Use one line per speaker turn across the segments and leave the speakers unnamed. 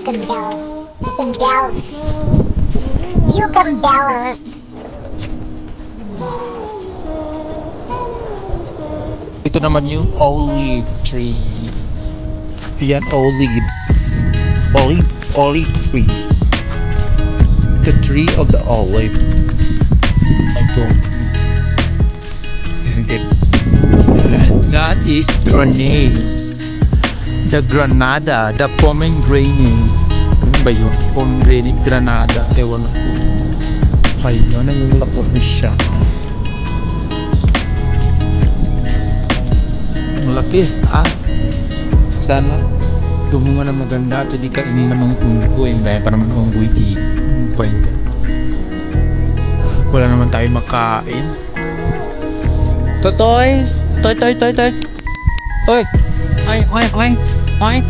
Gambellers. Gambellers. You Gambellers.
Ito naman yung olive tree. Ayan, olives. Olive tree. The tree of the olive. Ito. And that is grenades. The granada, the pomegranates. Ano ba yun? Pomegranate, granada. Ewan ako. Ayun, nangulakot na siya. Malaki, sana dumunga na maganda at hindi kainin ng mga unggoy. Dahil para naman unggoy di wala naman tayo makain. Totoy! Toy! Oy! Oy!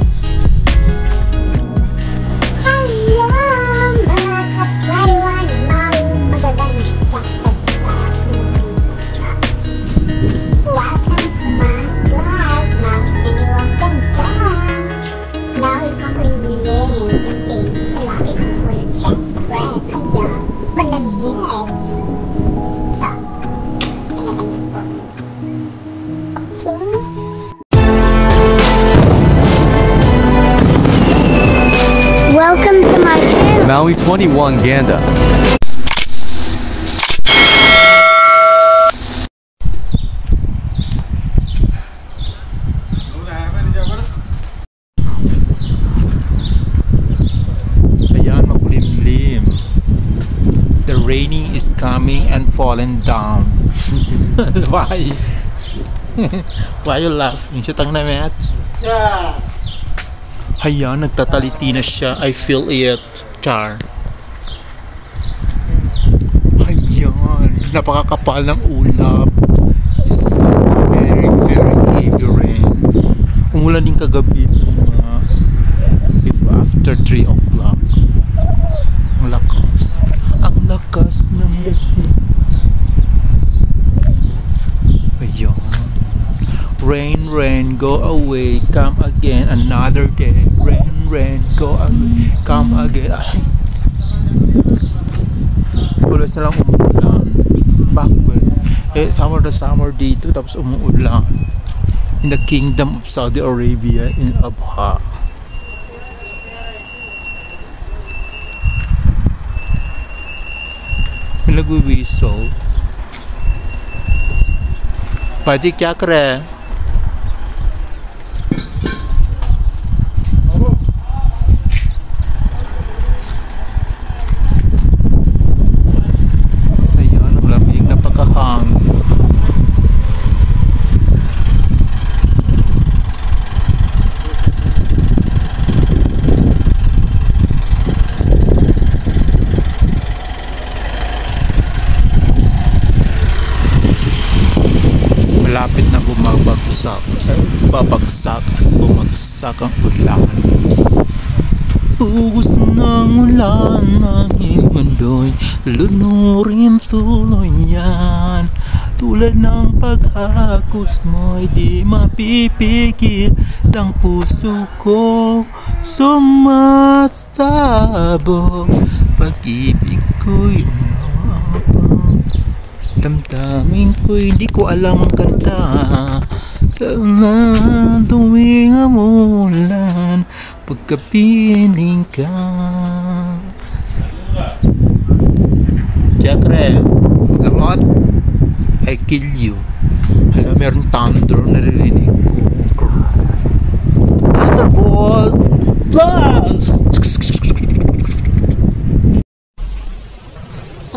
Welcome to my channel.
Maui 21 Ganda.
Ayan, makulimlim. The raining is coming and falling down. Why? Why you laughing? Sitang na match? Yeah. Ayan, nagtataliti na siya. I feel it. Char. Ayan, napakakapal ng ulap. It's so very heavy rain. Umulan din kagabi after 3 o'clock. Ang lakas ng bagyo. Ayan. Rain, go away, come again another day. Rain, go away, come again. Ay. Ulit na lang umuulan. Bakit? Summer na summer dito, tapos umuulan. In the kingdom of Saudi Arabia, in Abha. May nagwiwiso. Paji, kya kare? Malapit na babagsak at bumagsak ang ulan. Ugos ng ulan ng mundo'y lunurin tuloy yan. Tulad ng paghakos mo'y di mapipigil. Ang puso ko sumasabog. Pag-ibig ko'y umabang. Damdamin ko'y di ko alam ang kanta. Sana tuwing umulan, pagkapiling ka. Jakre, magamot, I kill you. Hala, meron thunder, naririnig ko. Thunderbolt blast!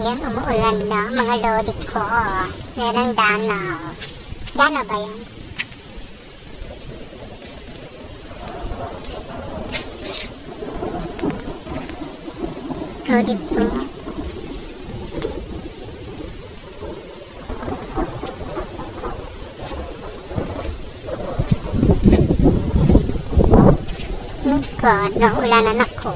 Ayan, umuulan na mga lodi ko. Merang danaw. Danaw ba yan? Lodi po. Oh God, naulanan ako.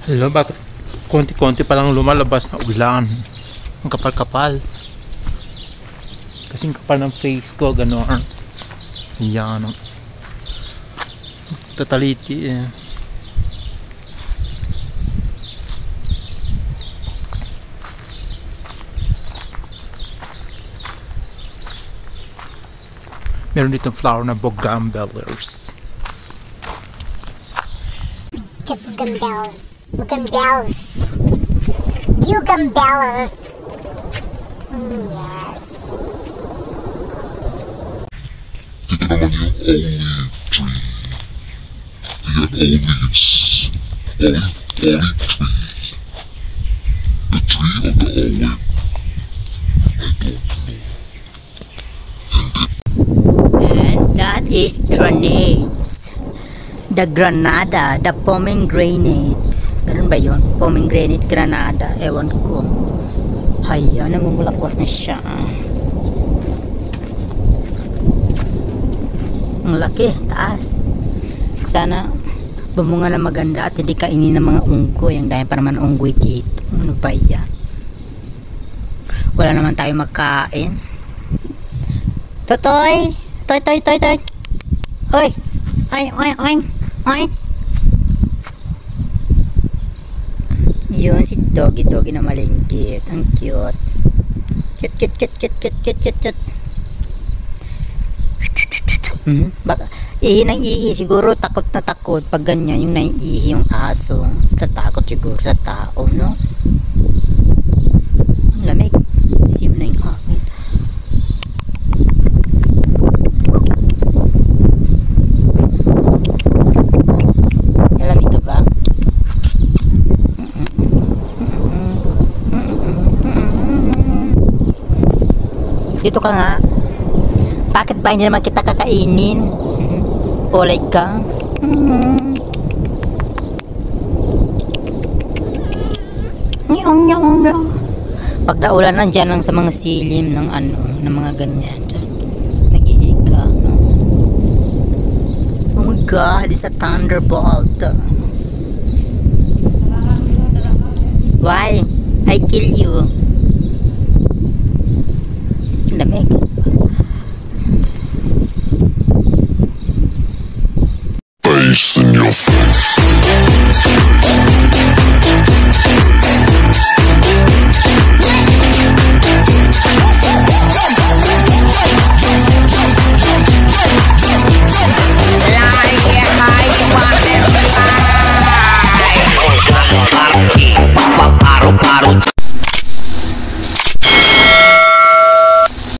Hello, bakit konti-konti pa lang lumalabas na ulan? Ang kapal-kapal. Kasing kapal ng face ko, gano'n. Yan. Tataliti eh. Meron ditong flower na bougainvilleas.
Bougainvilleas. Bougainvilleas. Bougainvilleas. Yes.
Ito naman yung olive tree. Ayan, olives. Olive tree. The tree of the olive. I don't know.
And that is grenades. The granada, the pomegranate. Ganun ba yun? Pomegranate granada. Ewan ko. Haya, namumulaklak na siya. Ang laki, taas. Sana bumunga na maganda at hindi kainin ng mga unggoy. Ang dahil pa naman unggoy dito. Ano ba yan? Wala naman tayo makain. Totoy! Toy! Hoy! Oy! Yun si Doggy na malingkit. Ang cute. Cute. Baka ihi ng ihi siguro, takot na takot pag ganyan yung naiihi yung aso. Tatakot siguro sa tao, no? Ang lamig. Sim na yung hangin. Lamig ka ba? Dito ka nga. Bakit ba hindi naman kita kakainin? Polay ka. Pag naulan nandyan lang sa mga silim ng ano, ng mga ganyan. Nag-iiga, no? Oh my God, it's a thunderbolt. Why? I kill you. Lamig.